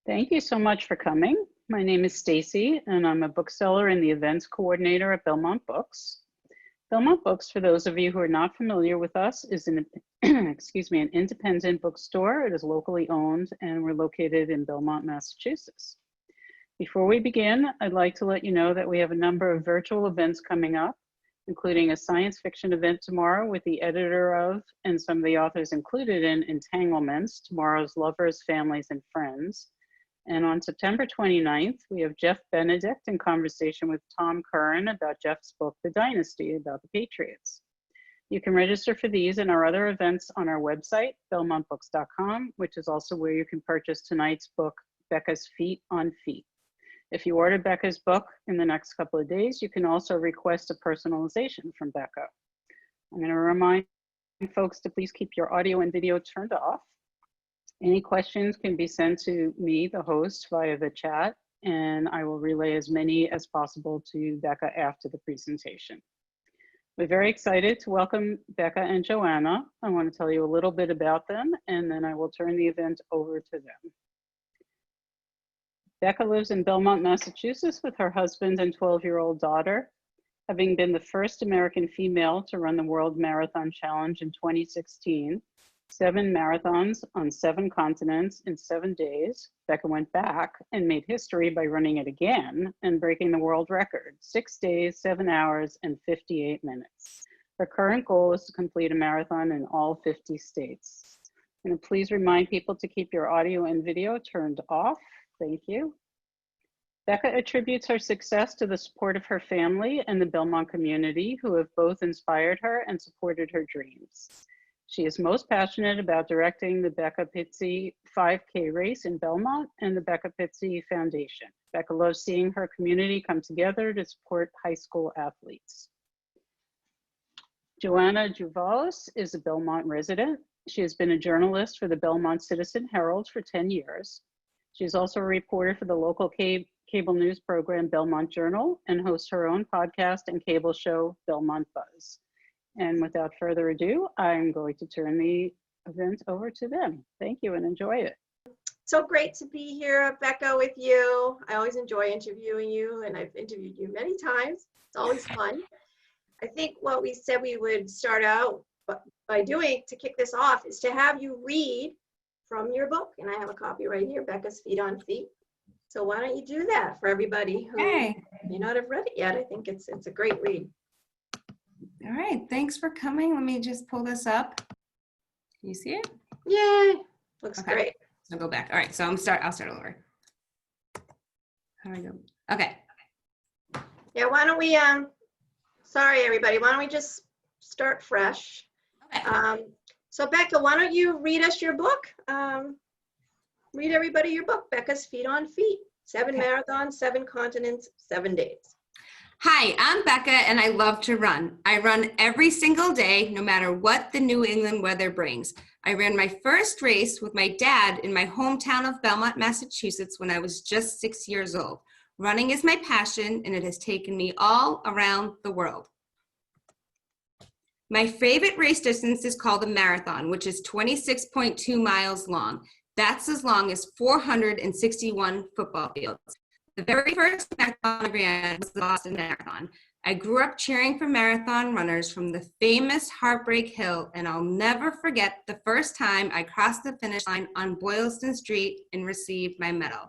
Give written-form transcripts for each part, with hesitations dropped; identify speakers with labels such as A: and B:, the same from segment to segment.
A: Thank you so much for coming. My name is Stacy, and I'm a bookseller and the events coordinator at Belmont Books. Belmont Books, for those of you who are not familiar with us, is an an independent bookstore. It is locally owned, and we're located in Belmont, Massachusetts. Before we begin, I'd like to let you know that we have a number of virtual events coming up, including a science fiction event tomorrow with the editor of and some of the authors included in Entanglements, Tomorrow's Lovers, Families, and Friends. And on September 29th, we have Jeff Benedict in conversation with Tom Curran about Jeff's book, The Dynasty, about the Patriots. You can register for these and our other events on our website, belmontbooks.com, which is also where you can purchase tonight's book, Becca's Feet on Feet. If you order Becca's book in the next couple of days, you can also request a personalization from Becca. I'm going to remind folks to please keep your audio and video turned off. Any questions can be sent to me, the host, via the chat, and I will relay as many as possible to Becca after the presentation. We're very excited to welcome Becca and Joanna. I want to tell you a little bit about them, and then I will turn the event over to them. Becca lives in Belmont, Massachusetts with her husband and 12-year-old daughter. Having been the first American female to run the World Marathon Challenge in 2016, 7 marathons on 7 continents in 7 days, Becca went back and made history by running it again and breaking the world record, 6 days, 7 hours, and 58 minutes. Her current goal is to complete a marathon in all 50 states. And please remind people to keep your audio and video turned off. Thank you. Becca attributes her success to the support of her family and the Belmont community, who have both inspired her and supported her dreams. She is most passionate about directing the Becca Pizzi 5K race in Belmont and the Becca Pizzi Foundation. Becca loves seeing her community come together to support high school athletes. Joanna Tzouvelis is a Belmont resident. She has been a journalist for the Belmont Citizen Herald for 10 years. She is also a reporter for the local cable news program Belmont Journal and hosts her own podcast and cable show, Belmont Buzz. And without further ado, I'm going to turn the event over to them. Thank you and enjoy it.
B: So great to be here, Becca, with you. I always enjoy interviewing you, and I've interviewed you many times. It's always fun. I think what we said we would start out by doing to kick this off is to have you read from your book. And I have a copy right here, Becca's Feet on Feet. So why don't you do that for everybody who may not have read it yet? I think it's a great read.
C: All right, thanks for coming. Let me just pull this up. Can you see it?
B: Yay, looks great.
C: I'll go back. All right, so I'll start over. How do I go? Okay.
B: Yeah, why don't we, sorry everybody, why don't we just start fresh? Okay. So Becca, why don't you read us your book? Read everybody your book, Becca's Feet on Feet. 7 marathons, 7 continents, 7 days.
C: Hi, I'm Becca and I love to run. I run every single day, no matter what the New England weather brings. I ran my first race with my dad in my hometown of Belmont, Massachusetts when I was just 6 years old. Running is my passion and it has taken me all around the world. My favorite race distance is called a marathon, which is 26.2 miles long. That's as long as 461 football fields. The very first marathon I ran was the Boston Marathon. I grew up cheering for marathon runners from the famous Heartbreak Hill, and I'll never forget the first time I crossed the finish line on Boylston Street and received my medal.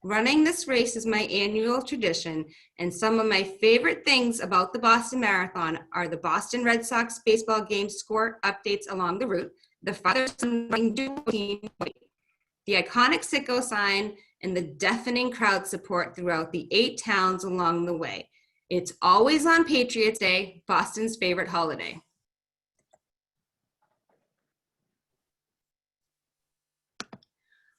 C: Running this race is my annual tradition, and some of my favorite things about the Boston Marathon are the Boston Red Sox baseball game score updates along the route, the father-son running duo team, the iconic Sicko sign, and the deafening crowd support throughout the 8 towns along the way. It's always on Patriots Day, Boston's favorite holiday.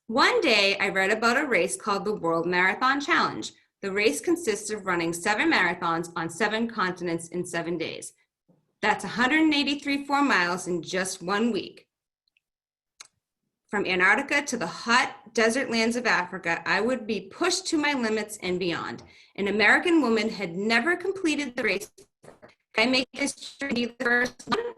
C: One day, I read about a race called the World Marathon Challenge. The race consists of running 7 marathons on 7 continents in 7 days. That's 183 miles in just 1 week. From Antarctica to the hot desert lands of Africa, I would be pushed to my limits and beyond. An American woman had never completed the race. Can I make history be the first one?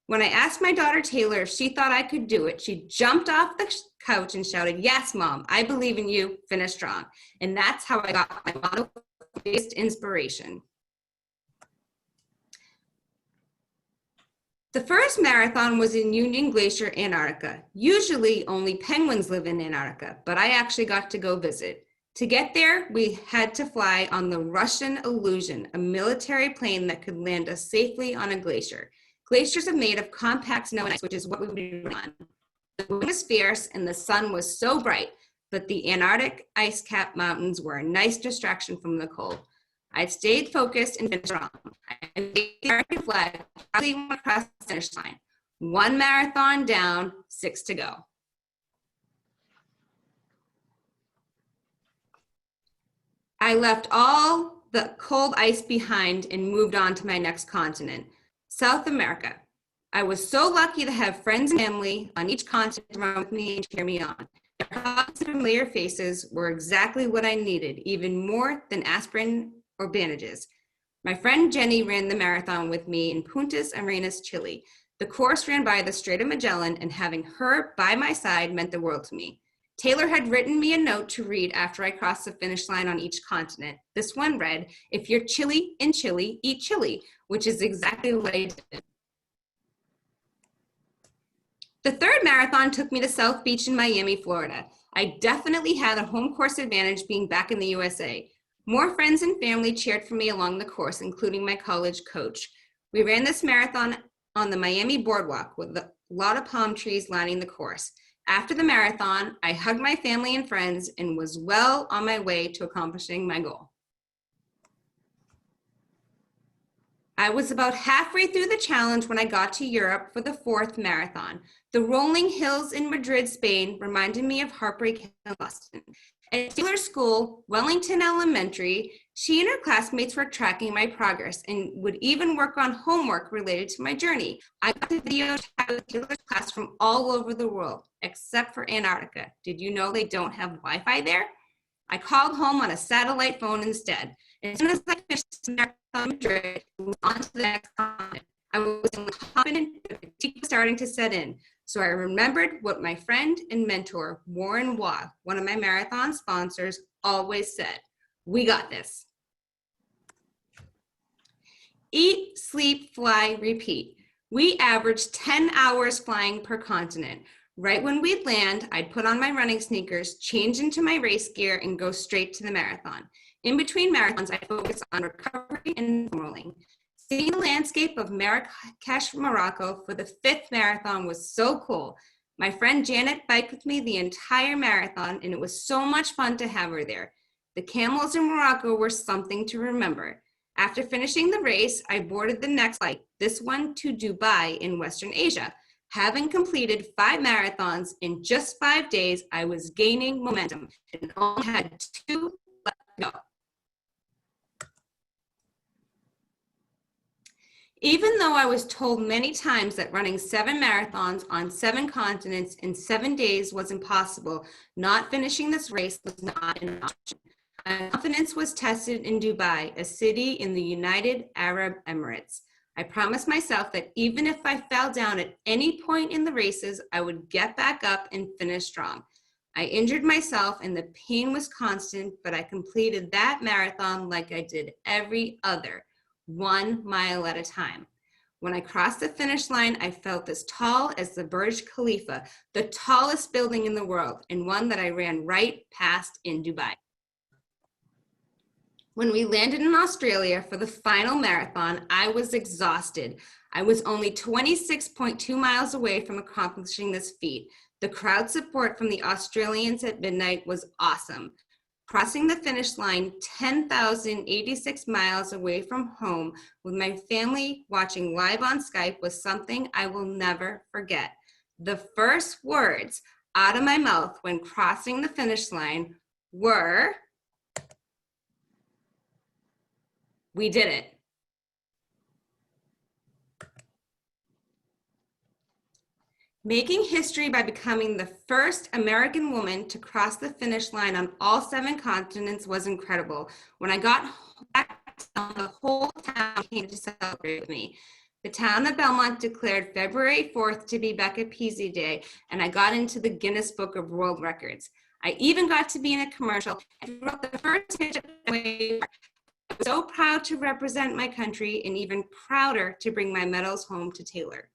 C: When I asked my daughter Taylor if she thought I could do it, she jumped off the couch and shouted, "Yes, Mom, I believe in you, finish strong." And that's how I got my motto-based inspiration. The first marathon was in Union Glacier, Antarctica. Usually only penguins live in Antarctica, but I actually got to go visit. To get there, we had to fly on the Russian Illusion, a military plane that could land us safely on a glacier. Glaciers are made of compact snow and ice, which is what we would be on. The wind was fierce and the sun was so bright, but the Antarctic ice-capped mountains were a nice distraction from the cold. I stayed focused and finished strong. I made the American flag proudly went across the finish line. 1 marathon down, 6 to go. I left all the cold ice behind and moved on to my next continent, South America. I was so lucky to have friends and family on each continent around with me and cheer me on. Their hugs and familiar faces were exactly what I needed, even more than aspirin or bandages. My friend Jenny ran the marathon with me in Punta Arenas, Chile. The course ran by the Strait of Magellan, and having her by my side meant the world to me. Taylor had written me a note to read after I crossed the finish line on each continent. This one read, "If you're chilly in Chile, eat chili," which is exactly what I did. The third marathon took me to South Beach in Miami, Florida. I definitely had a home course advantage being back in the USA. More friends and family cheered for me along the course, including my college coach. We ran this marathon on the Miami boardwalk with a lot of palm trees lining the course. After the marathon, I hugged my family and friends and was well on my way to accomplishing my goal. I was about halfway through the challenge when I got to Europe for the 4th marathon. The rolling hills in Madrid, Spain reminded me of Heartbreak Hill in Boston. At Taylor's school, Wellington Elementary, she and her classmates were tracking my progress and would even work on homework related to my journey. I got to video chat with Taylor's class from all over the world, except for Antarctica. Did you know they don't have Wi-Fi there? I called home on a satellite phone instead. As soon as I finished the marathon in Madrid, I moved on to the next continent. I was confident that the fatigue was starting to set in. So I remembered what my friend and mentor, Warren Waugh, one of my marathon sponsors, always said: "We got this." Eat, sleep, fly, repeat. We averaged 10 hours flying per continent. Right when we'd land, I'd put on my running sneakers, change into my race gear, and go straight to the marathon. In between marathons, I focused on recovery and rolling. Seeing the landscape of Marrakesh, Morocco for the 5th marathon was so cool. My friend Janet biked with me the entire marathon, and it was so much fun to have her there. The camels in Morocco were something to remember. After finishing the race, I boarded the next flight, this one to Dubai in Western Asia. Having completed 5 marathons in just 5 days, I was gaining momentum and only had 2 left to go. Even though I was told many times that running 7 marathons on 7 continents in 7 days was impossible, not finishing this race was not an option. My confidence was tested in Dubai, a city in the United Arab Emirates. I promised myself that even if I fell down at any point in the races, I would get back up and finish strong. I injured myself and the pain was constant, but I completed that marathon like I did every other, 1 mile at a time. When I crossed the finish line, I felt as tall as the Burj Khalifa, the tallest building in the world, and one that I ran right past in Dubai. When we landed in Australia for the final marathon, I was exhausted. I was only 26.2 miles away from accomplishing this feat. The crowd support from the Australians at midnight was awesome. Crossing the finish line 10,086 miles away from home with my family watching live on Skype was something I will never forget. The first words out of my mouth when crossing the finish line were, "We did it." Making history by becoming the first American woman to cross the finish line on all 7 continents was incredible. When I got back, the whole town came to celebrate with me. The town of Belmont declared February 4th to be Becca Pizzi Day, and I got into the Guinness Book of World Records. I even got to be in a commercial and wrote the first page of the way. I was so proud to represent my country and even prouder to bring my medals home to Taylor.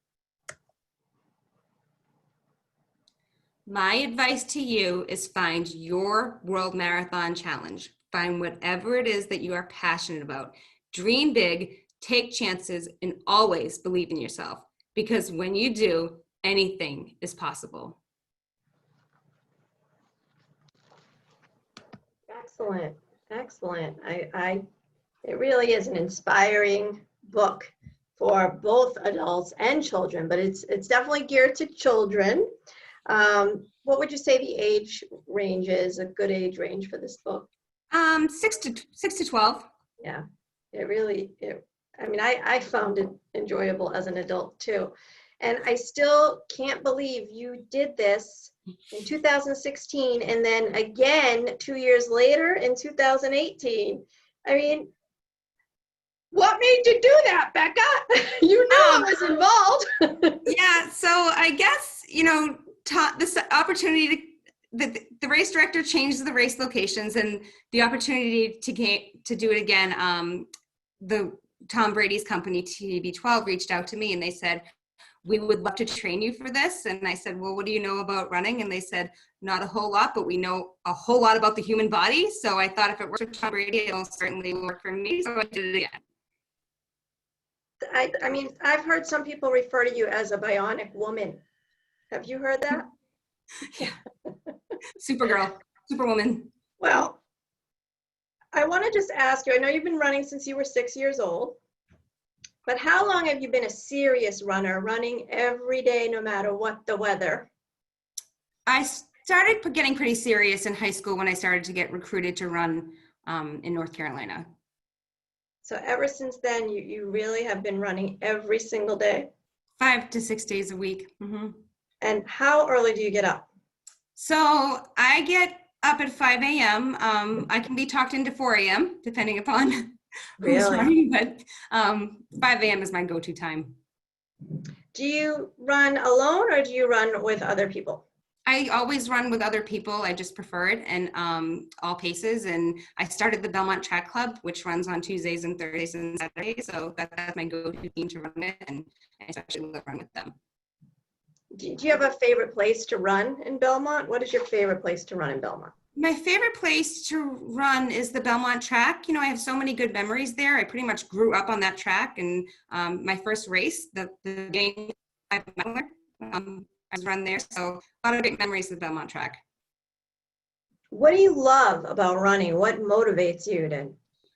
C: My advice to you is find your World Marathon Challenge. Find whatever it is that you are passionate about. Dream big, take chances, and always believe in yourself. Because when you do, anything is possible.
B: Excellent, excellent. It really is an inspiring book for both adults and children, but it's definitely geared to children. What would you say the age range is, a good age range for this book?
C: 6 to 12.
B: Yeah, I mean, I found it enjoyable as an adult too. And I still can't believe you did this in 2016 and then again 2 years later in 2018. I mean, what made you do that, Becca? You knew I was involved.
C: Yeah, so I guess, this opportunity the race director changed the race locations, and the opportunity to do it again, the Tom Brady's company, TB12, reached out to me and they said, we would love to train you for this. And I said, well, what do you know about running? And they said, not a whole lot, but we know a whole lot about the human body. So I thought if it works for Tom Brady, it'll certainly work for me. So I did it again.
B: I mean, I've heard some people refer to you as a bionic woman. Have you heard that?
C: Yeah. Supergirl, Superwoman.
B: Well, I want to just ask you, I know you've been running since you were 6 years old, but how long have you been a serious runner, running every day, no matter what the weather?
C: I started getting pretty serious in high school when I started to get recruited to run in North Carolina.
B: So ever since then, you really have been running every single day?
C: 5 to 6 days a week. Mm-hmm.
B: And how early do you get up?
C: So I get up at 5 a.m. I can be talked into 4 a.m. depending upon who's running, but 5 a.m. is my go-to time.
B: Do you run alone or do you run with other people?
C: I always run with other people. I just prefer it, and all paces. And I started the Belmont Track Club, which runs on Tuesdays and Thursdays and Saturdays. So that's my go-to team to run with, and I especially love run with them.
B: Do you have a favorite place to run in Belmont? What is your favorite place to run in Belmont?
C: My favorite place to run is the Belmont Track. I have so many good memories there. I pretty much grew up on that track, and my first race, the game, I was run there, so a lot of great memories of the Belmont Track.
B: What do you love about running? What motivates you to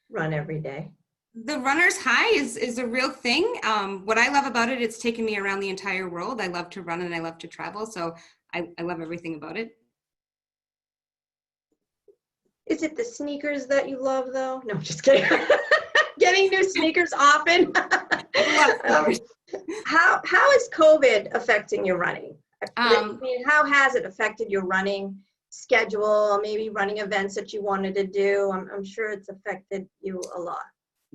B: run every day?
C: The runner's high is a real thing. What I love about it, it's taken me around the entire world. I love to run and I love to travel, so I love everything about it.
B: Is it the sneakers that you love, though? No, just kidding. Getting new sneakers often. How is COVID affecting your running? I mean, how has it affected your running schedule, maybe running events that you wanted to do? I'm sure it's affected you a lot.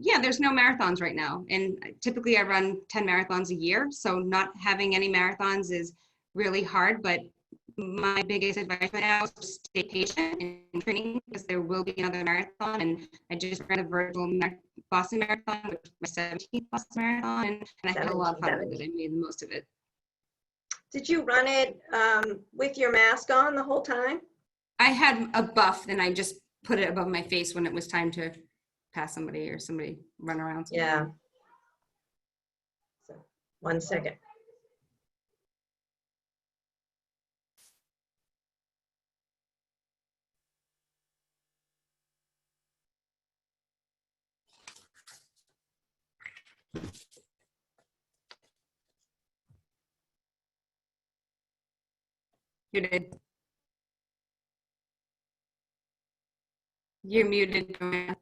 C: Yeah, there's no marathons right now. And typically I run 10 marathons a year. So not having any marathons is really hard. But my biggest advice right now is to stay patient and training, because there will be another marathon. And I just ran a virtual Boston Marathon, which was my 17th Boston Marathon. And I had a lot of fun with it. I made the most of it.
B: Did you run it with your mask on the whole time?
C: I had a buff, and I just put it above my face when it was time to pass somebody or somebody run around.
B: Yeah. So, 1 second.
C: You did. You're muted, Joanna.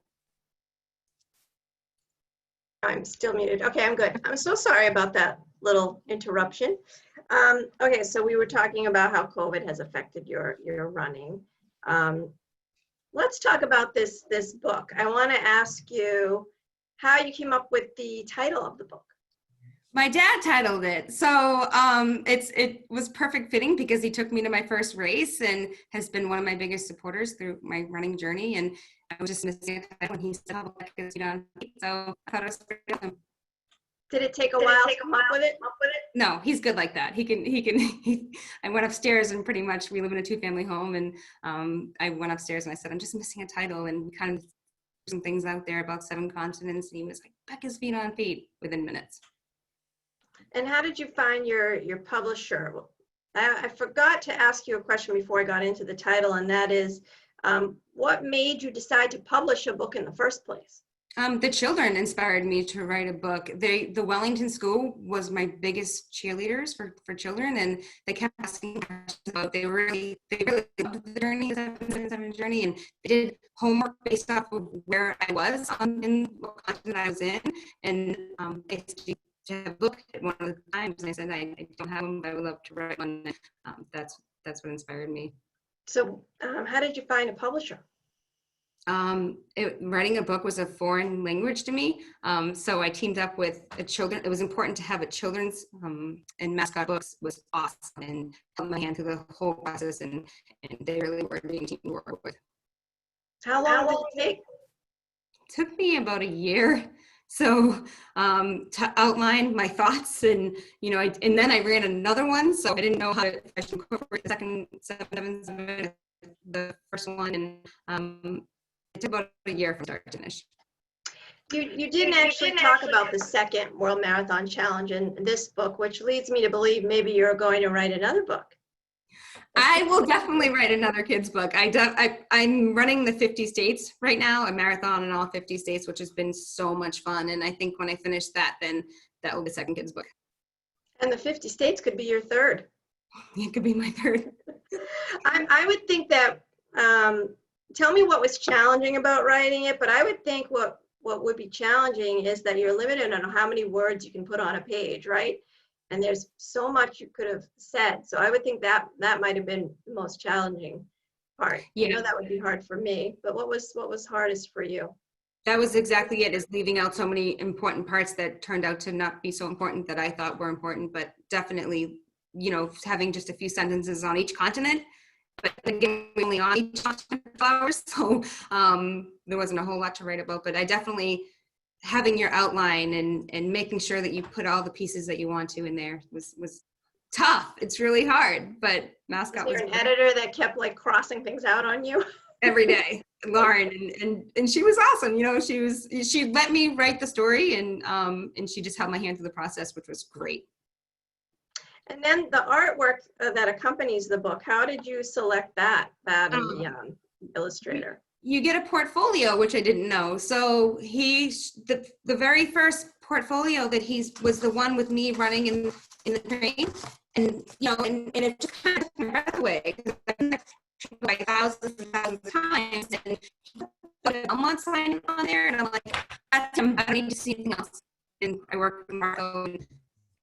B: I'm still muted. Okay, I'm good. I'm so sorry about that little interruption. Okay, so we were talking about how COVID has affected your running. Let's talk about this book. I want to ask you how you came up with the title of the book.
C: My dad titled it. So it was perfect fitting because he took me to my first race and has been one of my biggest supporters through my running journey. And I was just missing a title when he said, "Oh, Becca's feet on feet." So I thought it was great with him.
B: Did it take a while to come up with it?
C: No, he's good like that. I went upstairs and pretty much we live in a 2-family home, and I went upstairs and I said, "I'm just missing a title," and we kind of threw some things out there about 7 continents, and he was like, "Becca's feet on feet," within minutes.
B: And how did you find your publisher? I forgot to ask you a question before I got into the title, and that is, what made you decide to publish a book in the first place?
C: The children inspired me to write a book. The Wellington School was my biggest cheerleaders for children, and they kept asking questions about. They really loved the journey, the 777 journey, and they did homework based off of where I was in what continent I was in, and they said, to have a book at one of the times, and I said, I don't have one, but I would love to write one. That's what inspired me.
B: So how did you find a publisher?
C: Writing a book was a foreign language to me, so I teamed up with a children. It was important to have a children's, and Mascot Books was awesome and held my hand through the whole process, and they really were a dream team to work with.
B: How long did it take?
C: It took me about a year. So to outline my thoughts, and and then I ran another one, so I didn't know how to incorporate the second 777, the first one, and it took about a year from start to finish.
B: You didn't actually talk about the second World Marathon Challenge in this book, which leads me to believe maybe you're going to write another book.
C: I will definitely write another kid's book. I'm running the 50 states right now, a marathon in all 50 states, which has been so much fun. And I think when I finish that, then that will be the second kid's book.
B: And the 50 states could be your third.
C: It could be my third.
B: I would think that, tell me what was challenging about writing it, but I would think what would be challenging is that you're limited on how many words you can put on a page, right? And there's so much you could have said. So I would think that might have been the most challenging part.
C: Yeah.
B: I know that would be hard for me, but what was hardest for you?
C: That was exactly it, is leaving out so many important parts that turned out to not be so important that I thought were important, but definitely, having just a few sentences on each continent, but again, only on each continent for hours, so there wasn't a whole lot to write about, but I definitely, having your outline and making sure that you put all the pieces that you want to in there was tough. It's really hard, but Mascot was
B: an editor that kept like crossing things out on you
C: every day. Lauren, and she was awesome. She let me write the story, and she just held my hand through the process, which was great.
B: And then the artwork that accompanies the book, how did you select that and the illustrator? You
C: get a portfolio, which I didn't know. So the very first portfolio that was the one with me running in the train, and and it just kind of took my breath away, because I've been there by thousands and thousands of times, and he put a Belmont sign on there, and I'm like, that's him. I don't need to see anything else. And I worked with Marco,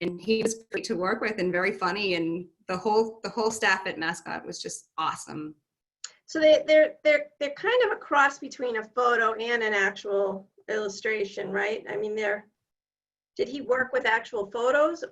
C: and he was great to work with and very funny, and the whole staff at Mascot was just awesome.
B: So they're kind of a cross between a photo and an actual illustration, right? I mean, did he work with actual photos?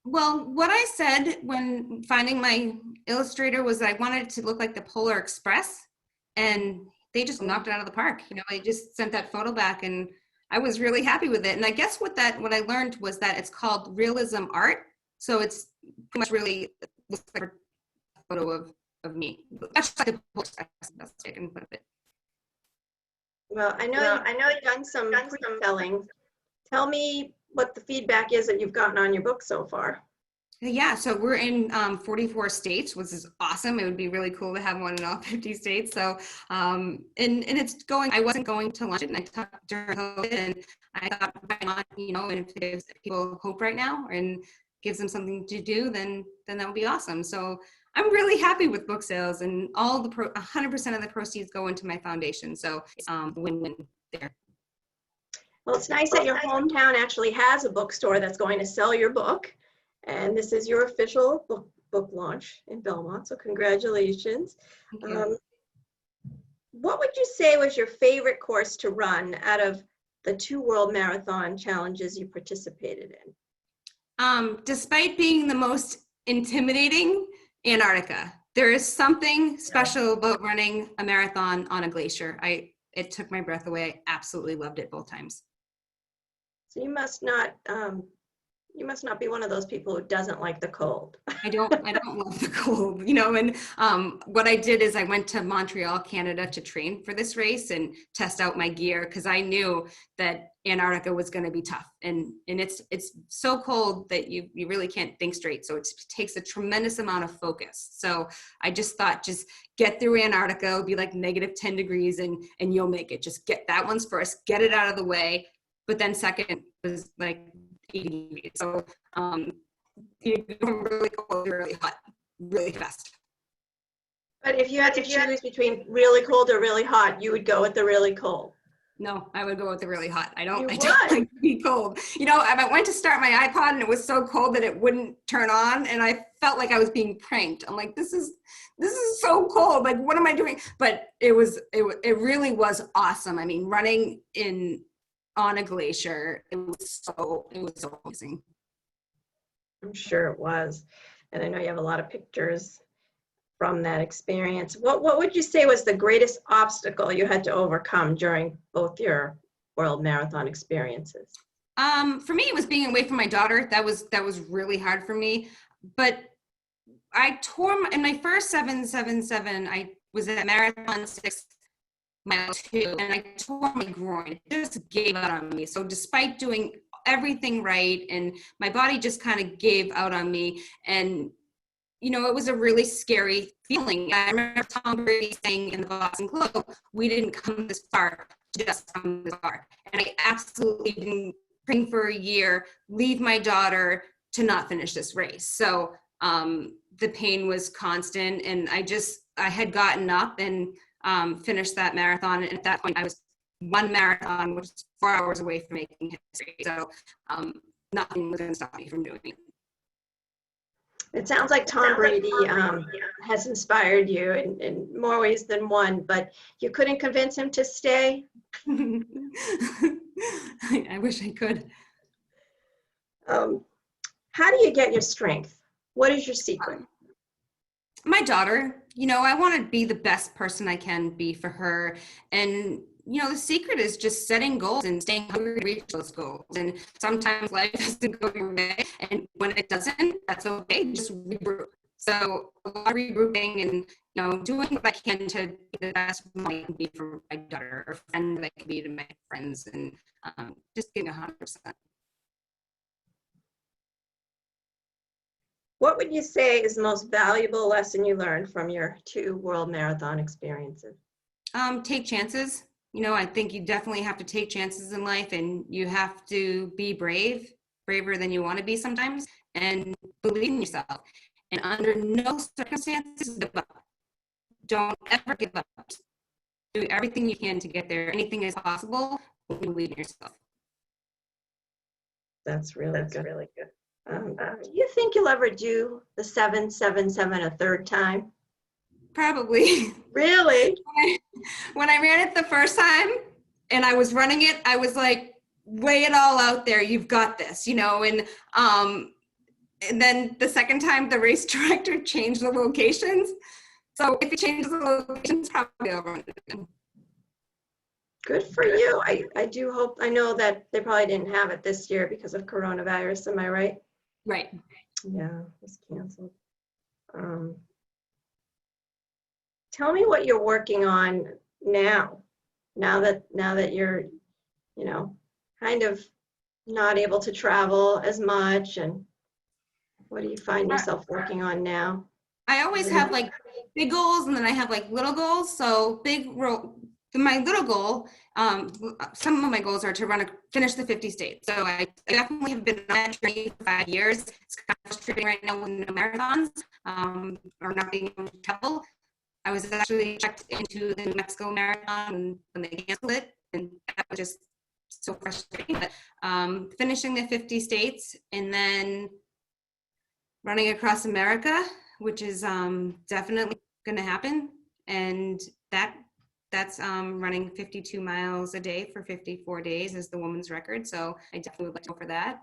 C: Well, what I said when finding my illustrator was I wanted it to look like the Polar Express, and they just knocked it out of the park. I just sent that photo back, and I was really happy with it. And I guess what I learned was that it's called realism art. So it's pretty much really looks like a photo of me. That's like the Polar Express, best I can put it.
B: Well, I know you've done some pre-selling. Tell me what the feedback is that you've gotten on your book so far.
C: Yeah, so we're in 44 states, which is awesome. It would be really cool to have one in all 50 states. So, and it's going, I wasn't going to launch it, and I talked during COVID, and I thought, why not, and if it gives people hope right now and gives them something to do, then that would be awesome. So I'm really happy with book sales, and 100% of the proceeds go into my foundation. So it's win-win there.
B: Well, it's nice that your hometown actually has a bookstore that's going to sell your book. And this is your official book launch in Belmont, so congratulations. What would you say was your favorite course to run out of the 2 World Marathon challenges you participated in?
C: Despite being the most intimidating, Antarctica. There is something special about running a marathon on a glacier. It took my breath away. I absolutely loved it both times.
B: So you must not be one of those people who doesn't like the cold.
C: I don't love the cold, and what I did is I went to Montreal, Canada to train for this race and test out my gear because I knew that Antarctica was going to be tough. And it's so cold that you really can't think straight. So it takes a tremendous amount of focus. So I just thought, just get through Antarctica, it'll be like -10 degrees and you'll make it. Just get that one's first, get it out of the way. But then second was like 80 degrees. So you go from really cold to really hot, really fast.
B: But if you had to choose between really cold or really hot, you would go with the really cold.
C: No, I would go with the really hot. I don't like
B: would?
C: to be cold. I went to start my iPod and it was so cold that it wouldn't turn on, and I felt like I was being pranked. I'm like, this is so cold. Like, what am I doing? But it really was awesome. I mean, running on a glacier, it was so amazing.
B: I'm sure it was. And I know you have a lot of pictures from that experience. What would you say was the greatest obstacle you had to overcome during both your World Marathon experiences?
C: For me, it was being away from my daughter. That was really hard for me. But I tore in my first 777. I was at Marathon 6 mile 2, and I tore my groin. It just gave out on me. So despite doing everything right, and my body just kind of gave out on me, and it was a really scary feeling. I remember Tom Brady saying in the Boston Globe, "We didn't come this far to just come this far," and I absolutely didn't train for a year, leave my daughter to not finish this race. So the pain was constant, and I had gotten up and finished that marathon. And at that point, I was one marathon, which is 4 hours away from making history. So nothing was going to stop me from doing it.
B: It sounds like Tom Brady has inspired you in more ways than one, but you couldn't convince him to stay?
C: I wish I could.
B: How do you get your strength? What is your secret?
C: My daughter. I want to be the best person I can be for her. And, the secret is just setting goals and staying hungry to reach those goals. And sometimes life doesn't go your way. And when it doesn't, that's okay. Just regroup. So a lot of regrouping and, doing what I can to be the best I can be for my daughter, or friend that I can be to my friends, and just getting 100%.
B: What would you say is the most valuable lesson you learned from your 2 World Marathon experiences?
C: Take chances. I think you definitely have to take chances in life, and you have to be braver than you want to be sometimes, and believe in yourself. And under no circumstances, give up. Don't ever give up. Do everything you can to get there. Anything is possible when you believe in yourself.
B: That's really good. Do you think you'll ever do the 777 a third time?
C: Probably.
B: Really?
C: When I ran it the first time and I was running it, I was like, lay it all out there. You've got this, and then the second time the race director changed the locations. So if he changes the locations, probably I'll run it again.
B: Good for you. I do hope, I know that they probably didn't have it this year because of coronavirus, am I right?
C: Right.
B: Yeah, it was canceled. Tell me what you're working on now that you're, kind of not able to travel as much, and what do you find yourself working on now?
C: I always have like big goals, and then I have like little goals. So my little goal, some of my goals are to finish the 50 states. So I definitely have been on that journey for 5 years. It's kind of frustrating right now with no marathons, or not being able to travel. I was actually checked into the New Mexico Marathon when they canceled it, and that was just so frustrating. But finishing the 50 states, and then running across America, which is definitely going to happen, and that's running 52 miles a day for 54 days is the woman's record. So I definitely would like to go for that.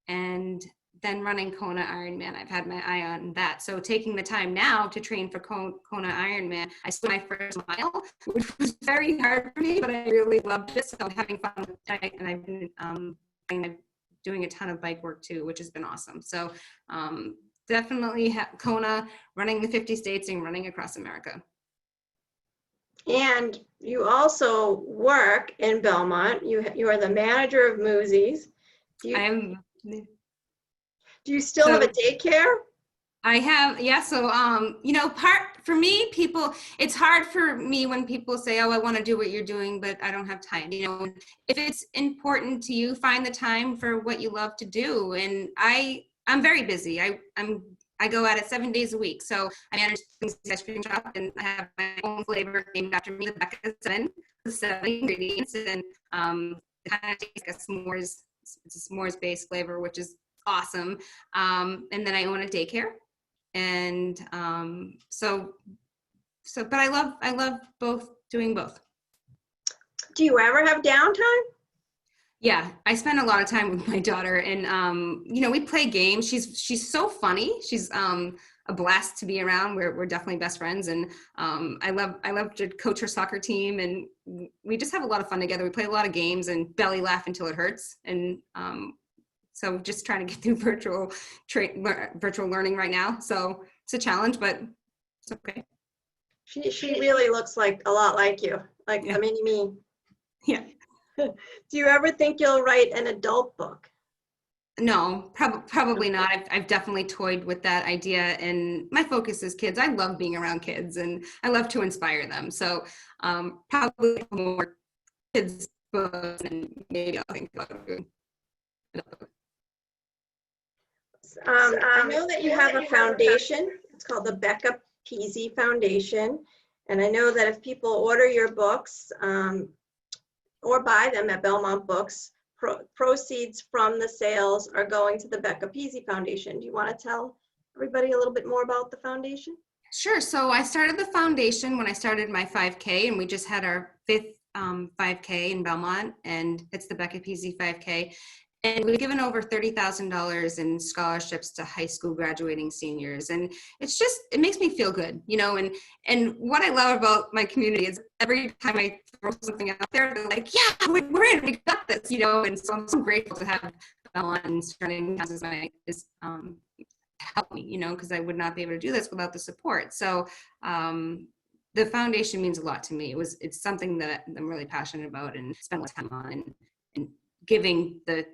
C: And than running Kona Ironman. I've had my eye on that. So taking the time now to train for Kona Ironman, I swam my first mile, which was very hard for me, but I really loved it. So I'm having fun with it, and I've been doing a ton of bike work too, which has been awesome. So definitely Kona, running the 50 states and running across America.
B: And you also work in Belmont. You are the manager of Moosey's. Do you still have a daycare?
C: I have, yeah. So, for me, it's hard for me when people say, oh, I want to do what you're doing, but I don't have time. If it's important to you, find the time for what you love to do. And I'm very busy. I go at it 7 days a week. So I manage the ice cream shop, and I have my own flavor named after me, the Becca 7, with 7 ingredients, and it kind of tastes like a s'mores. It's a s'mores-based flavor, which is awesome. And then I own a daycare, and but I love doing both.
B: Do you ever have downtime?
C: Yeah, I spend a lot of time with my daughter, and we play games. She's so funny. She's a blast to be around. We're definitely best friends, and I love to coach her soccer team, and we just have a lot of fun together. We play a lot of games and belly laugh until it hurts, and so just trying to get through virtual learning right now. So it's a challenge, but it's okay.
B: She really looks a lot like you, like
C: Yeah.
B: a mini me.
C: Yeah.
B: Do you ever think you'll write an adult book?
C: No, probably not. I've definitely toyed with that idea, and my focus is kids. I love being around kids, and I love to inspire them. So probably more kids books, and maybe I'll think about doing adult book.
B: I know that you have a foundation. It's called the Becca Pizzi Foundation. And I know that if people order your books or buy them at Belmont Books, proceeds from the sales are going to the Becca Pizzi Foundation. Do you want to tell everybody a little bit more about the foundation?
C: Sure. So I started the foundation when I started my 5K, and we just had our 5th 5K in Belmont, and it's the Becca Pizzi 5K. And we've given over $30,000 in scholarships to high school graduating seniors. And it makes me feel good, and what I love about my community is every time I throw something out there, they're like, yeah, we're in, we got this, and so I'm so grateful to have Belmont and surrounding towns as help me, because I would not be able to do this without the support. So the foundation means a lot to me. It's something that I'm really passionate about and spend a lot of time on, and giving the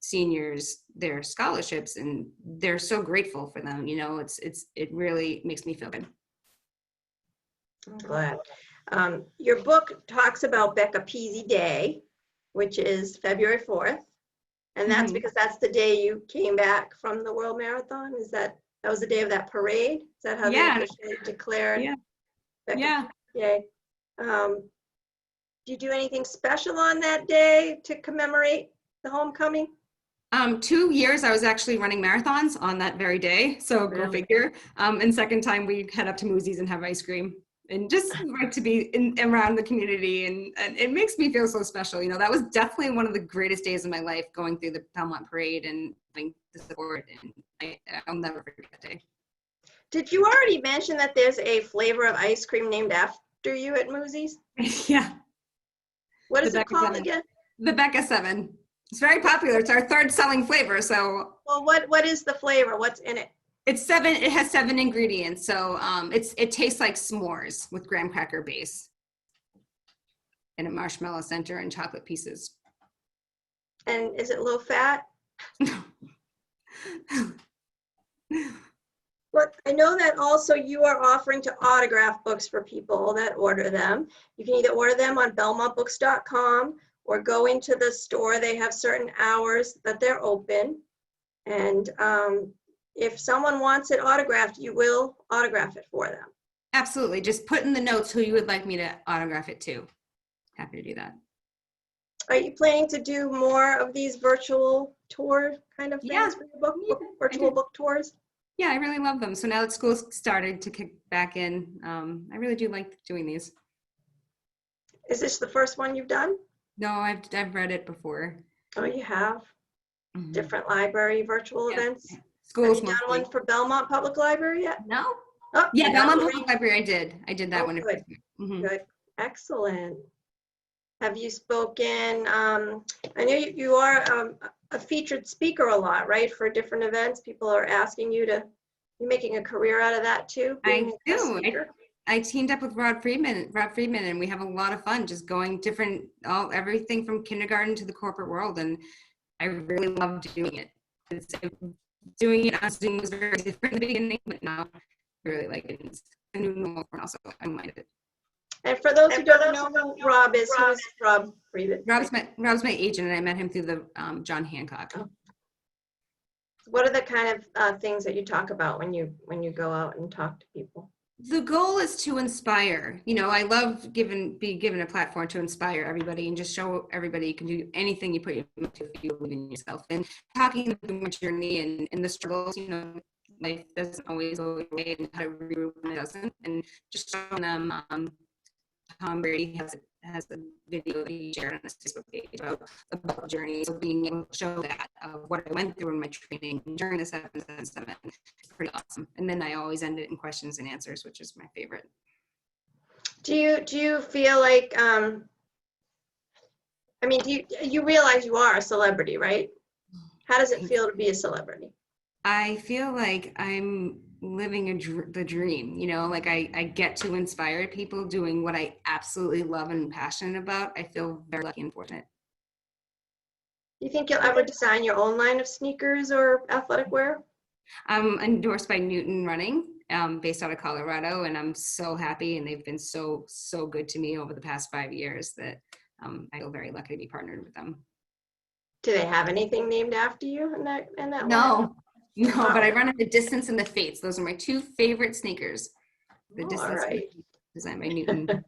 C: seniors their scholarships, and they're so grateful for them. It really makes me feel good.
B: I'm glad. Your book talks about Becca Pizzi Day, which is February 4th. And that's because that's the day you came back from the World Marathon. That was the day of that parade? Is that how they officially declared?
C: Yeah.
B: Becca
C: Yeah.
B: Day? Do you do anything special on that day to commemorate the homecoming?
C: 2 years I was actually running marathons on that very day, so go figure. And second time we head up to Moosey's and have ice cream, and just like to be around the community, and it makes me feel so special. That was definitely one of the greatest days of my life, going through the Belmont parade and having the support, and I'll never forget that day.
B: Did you already mention that there's a flavor of ice cream named after you at Moosey's?
C: Yeah.
B: What is it called again?
C: The Becca 7. It's very popular. It's our 3rd selling flavor. So,
B: well, what is the flavor? What's in it?
C: It's 7. It has 7 ingredients. So it tastes like s'mores with graham cracker base and a marshmallow center and chocolate pieces.
B: And is it low fat? But I know that also you are offering to autograph books for people that order them. You can either order them on belmontbooks.com or go into the store. They have certain hours that they're open. And if someone wants it autographed, you will autograph it for them.
C: Absolutely. Just put in the notes who you would like me to autograph it to. Happy to do that.
B: Are you planning to do more of these virtual tour kind of things for your book? Virtual book tours?
C: Yeah, I really love them. So now that school's started to kick back in, I really do like doing these.
B: Is this the first one you've done?
C: No, I've read it before.
B: Oh, you have? different library virtual
C: Yeah.
B: events? Have
C: Schools
B: you done
C: mostly.
B: one for Belmont Public Library yet?
C: No?
B: Oh,
C: Yeah,
B: and
C: Belmont
B: Valerie?
C: Public Library, I did that
B: Oh,
C: one.
B: good.
C: Mhm.
B: Good. Excellent. Have you spoken, I know you are a featured speaker a lot, right? For different events, people are asking you to, you're making a career out of that too, being
C: I
B: a guest
C: do.
B: speaker?
C: I teamed up with Rob Friedman, and we have a lot of fun just going different, everything from kindergarten to the corporate world. And I really love doing it. Doing it on Zoom was very different in the beginning, but now I really like it. It's a new normal for now, so I don't mind it.
B: And for those who don't know who Rob is, who is Rob Friedman?
C: Rob's my agent, and I met him through the John Hancock.
B: Oh. What are the kind of things that you talk about when you go out and talk to people?
C: The goal is to inspire. You know, I love being given a platform to inspire everybody and just show everybody you can do anything you put your mind to if you believe in yourself. And talking about my journey and the struggles, you know, life doesn't always go away and how to regroup when it doesn't. And just showing them, Tom Brady has a video that he shared on his Facebook page about journeys. So being able to show that of what I went through in my training during the 777 is pretty awesome. And then I always end it in questions and answers, which is my favorite.
B: Do you feel like I mean, do you realize you are a celebrity, right? How does it feel to be a celebrity?
C: I feel like I'm living the dream, you know, like I get to inspire people doing what I absolutely love and passionate about. I feel very lucky and fortunate.
B: Do you think you'll ever design your own line of sneakers or athletic wear?
C: I'm endorsed by Newton Running, based out of Colorado, and I'm so happy, and they've been so good to me over the past 5 years that I feel very lucky to be partnered with them.
B: Do they have anything named after you in that line?
C: No,
B: Wow.
C: but I run at the Distance and the Fates. Those are my two favorite sneakers. The
B: Oh,
C: Distance
B: all
C: and the
B: right.
C: Fates, designed by Newton.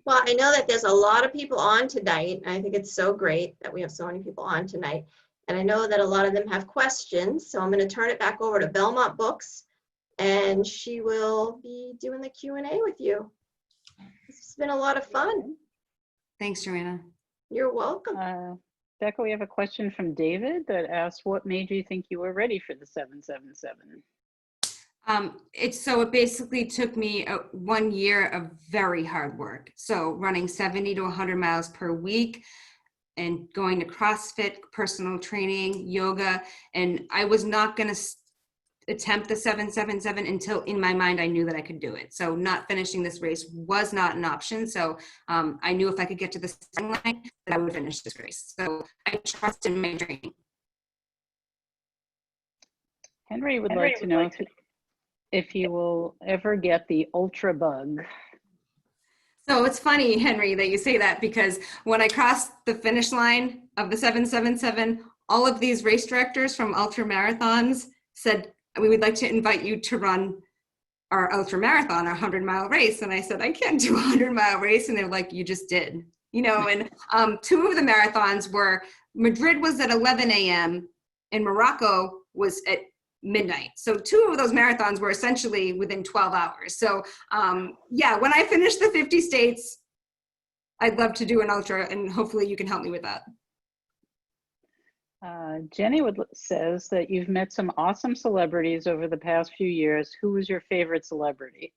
B: Well, I know that there's a lot of people on tonight, and I think it's so great that we have so many people on tonight. And I know that a lot of them have questions, so I'm going to turn it back over to Belmont Books, and she will be doing the Q&A with you. It's been a lot of fun.
C: Thanks, Joanna.
B: You're welcome.
A: Becca, we have a question from David that asks, what made you think you were ready for the 777?
C: It basically took me 1 year of very hard work. So running 70 to 100 miles per week and going to CrossFit, personal training, yoga. And I was not going to attempt the 777 until in my mind I knew that I could do it. So not finishing this race was not an option. So I knew if I could get to the starting line that I would finish this race. So I trusted my training.
A: Henry would like to know if you will ever get the ultra bug.
C: So it's funny, Henry, that you say that, because when I crossed the finish line of the 777, all of these race directors from ultra marathons said, we would like to invite you to run our ultra marathon, our 100-mile race. And I said, I can't do a 100-mile race. And they're like, you just did, you know. And two of the marathons were, Madrid was at 11 a.m. and Morocco was at midnight. So two of those marathons were essentially within 12 hours. So yeah, when I finish the 50 states, I'd love to do an ultra, and hopefully you can help me with that.
A: Jenny says that you've met some awesome celebrities over the past few years. Who was your favorite celebrity?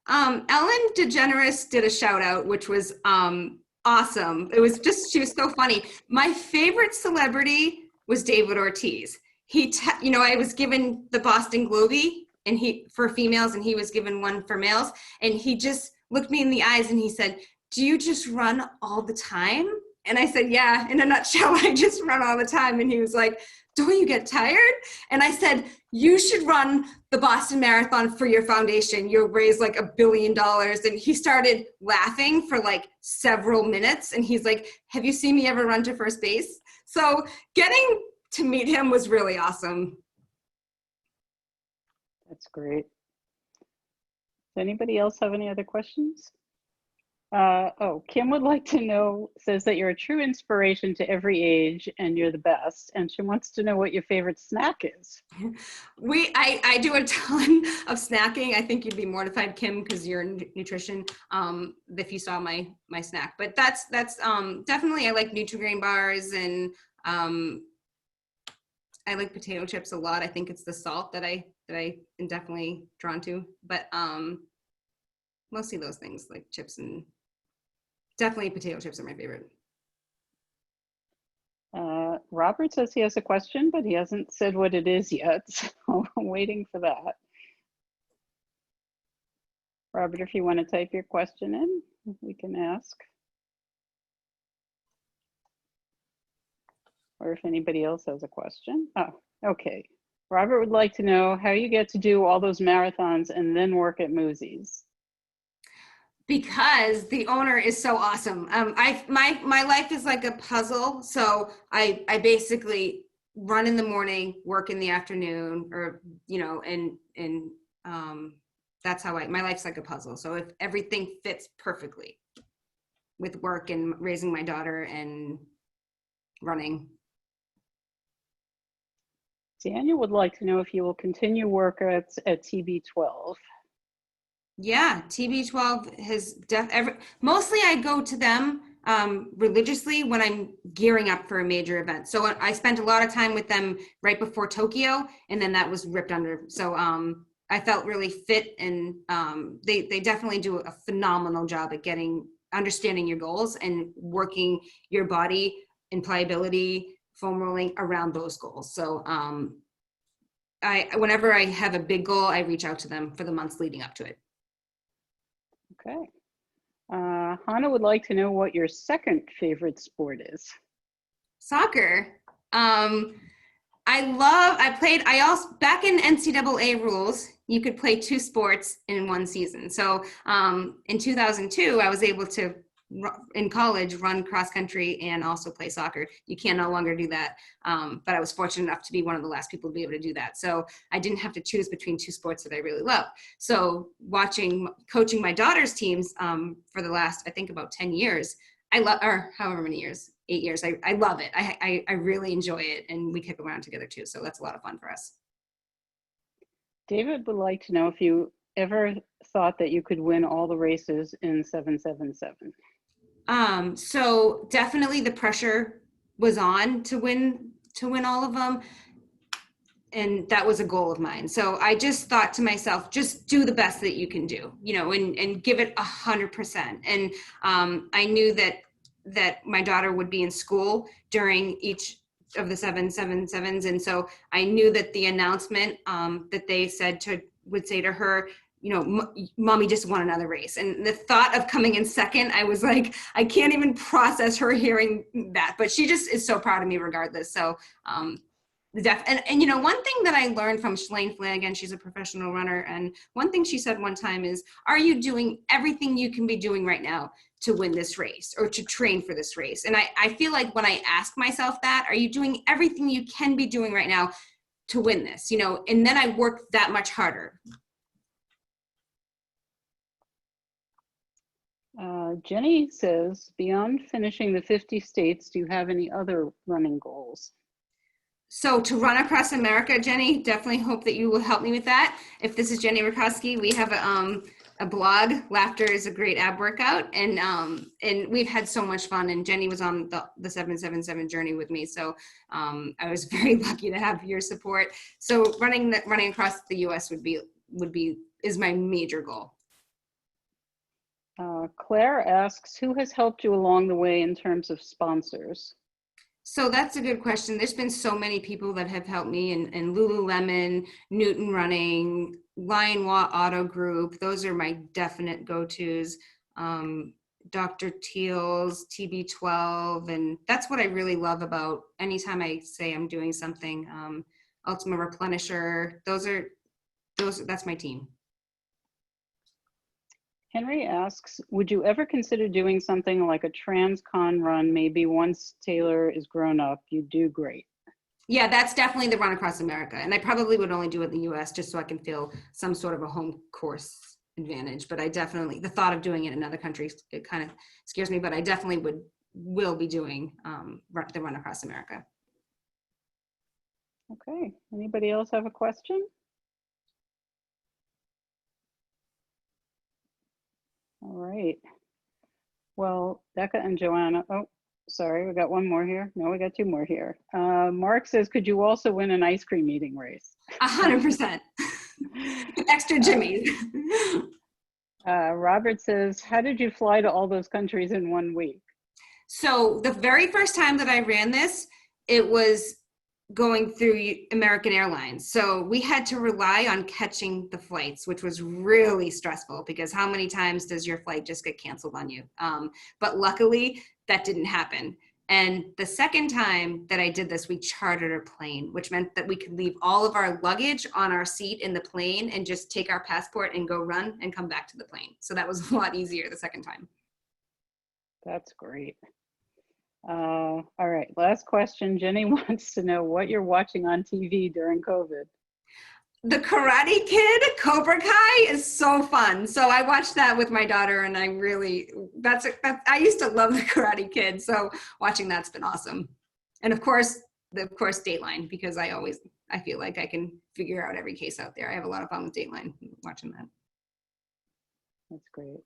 C: Ellen DeGeneres did a shout out, which was awesome. It was just, she was so funny. My favorite celebrity was David Ortiz. I was given the Boston Globey and for females, and he was given one for males. And he just looked me in the eyes and he said, do you just run all the time? And I said, yeah, in a nutshell, I just run all the time. And he was like, don't you get tired? And I said, you should run the Boston Marathon for your foundation. You'll raise like $1 billion. And he started laughing for like several minutes. And he's like, have you seen me ever run to first base? So getting to meet him was really awesome.
A: That's great. Does anybody else have any other questions? Kim would like to know, says that you're a true inspiration to every age and you're the best. And she wants to know what your favorite snack is.
C: I do a ton of snacking. I think you'd be mortified, Kim, because you're in nutrition, if you saw my snack. But that's definitely, I like Nutri-Grain bars and I like potato chips a lot. I think it's the salt that I am definitely drawn to. But mostly those things like chips, and definitely potato chips are my favorite.
A: Robert says he has a question, but he hasn't said what it is yet. So I'm waiting for that. Robert, if you want to type your question in, we can ask. Or if anybody else has a question. Oh, okay. Robert would like to know how you get to do all those marathons and then work at Moosey's.
C: Because the owner is so awesome. My life is like a puzzle. So I basically run in the morning, work in the afternoon, or and that's how my life's like a puzzle. So if everything fits perfectly with work and raising my daughter and running.
A: Daniel would like to know if you will continue work at TB12.
C: Yeah, TB12 has mostly I go to them religiously when I'm gearing up for a major event. So I spent a lot of time with them right before Tokyo, and then that was ripped under. So I felt really fit, and they definitely do a phenomenal job at understanding your goals and working your body and pliability, foam rolling around those goals. So whenever I have a big goal, I reach out to them for the months leading up to it.
A: Okay. Hannah would like to know what your second favorite sport is.
C: Soccer. I also, back in NCAA rules, you could play 2 sports in one season. So in 2002, I was able to, in college, run cross country and also play soccer. You can no longer do that. But I was fortunate enough to be one of the last people to be able to do that. So I didn't have to choose between 2 sports that I really love. So coaching my daughter's teams for the last, I think about 10 years, or however many years, 8 years. I love it. I really enjoy it. And we kick around together too. So that's a lot of fun for us.
A: David would like to know if you ever thought that you could win all the races in 777.
C: So definitely the pressure was on to win all of them. And that was a goal of mine. So I just thought to myself, just do the best that you can do, and give it 100%. And I knew that my daughter would be in school during each of the 777s. And so I knew that the announcement that they would say to her, mommy just won another race. And the thought of coming in second, I was like, I can't even process her hearing that, but she just is so proud of me regardless. So and one thing that I learned from Shalane Flanagan, she's a professional runner, and one thing she said one time is, are you doing everything you can be doing right now to win this race or to train for this race? And I feel like when I ask myself that, are you doing everything you can be doing right now to win this? And then I work that much harder.
A: Jenny says, beyond finishing the 50 states, do you have any other running goals?
C: So to run across America, Jenny, definitely hope that you will help me with that. If this is Jenny Rakowski, we have a blog. Laughter is a great ab workout, and we've had so much fun. And Jenny was on the 777 journey with me, so I was very lucky to have your support. So running across the U.S. is my major goal.
A: Claire asks, who has helped you along the way in terms of sponsors?
C: So that's a good question. There's been so many people that have helped me, and Lululemon, Newton Running, Lionwa Auto Group. Those are my definite go-tos. Dr. Teal's, TB12, and that's what I really love about anytime I say I'm doing something. Ultima Replenisher. That's my team.
A: Henry asks, would you ever consider doing something like a trans-con run, maybe once Taylor is grown up? You do great.
C: Yeah, that's definitely the Run Across America. And I probably would only do it in the US just so I can feel some sort of a home course advantage. But the thought of doing it in other countries, it kind of scares me, but I definitely will be doing the Run Across America.
A: Okay, anybody else have a question? All right. Well, Becca and Joanna, sorry, we got one more here. No, we got two more here. Mark says, could you also win an ice cream eating race?
C: 100%. Extra Jimmys.
A: Robert says, how did you fly to all those countries in 1 week?
C: So the very first time that I ran this, it was going through American Airlines. So we had to rely on catching the flights, which was really stressful because how many times does your flight just get canceled on you? But luckily that didn't happen. And the second time that I did this, we chartered a plane, which meant that we could leave all of our luggage on our seat in the plane and just take our passport and go run and come back to the plane. So that was a lot easier the second time.
A: That's great. All right, last question. Jenny wants to know what you're watching on TV during COVID.
C: The Karate Kid, Cobra Kai is so fun. So I watched that with my daughter and I really, I used to love the Karate Kid. So watching that's been awesome. And of course Dateline, because I feel like I can figure out every case out there. I have a lot of fun with Dateline watching that.
A: That's great.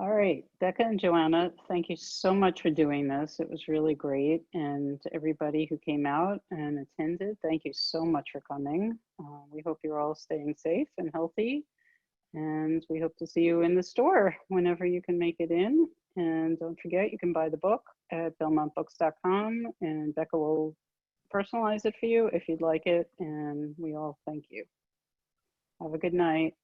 A: All right, Becca and Joanna, thank you so much for doing this. It was really great. And to everybody who came out and attended, thank you so much for coming. We hope you're all staying safe and healthy. And we hope to see you in the store whenever you can make it in. And don't forget, you can buy the book at belmontbooks.com and Becca will personalize it for you if you'd like it. And we all thank you. Have a good night.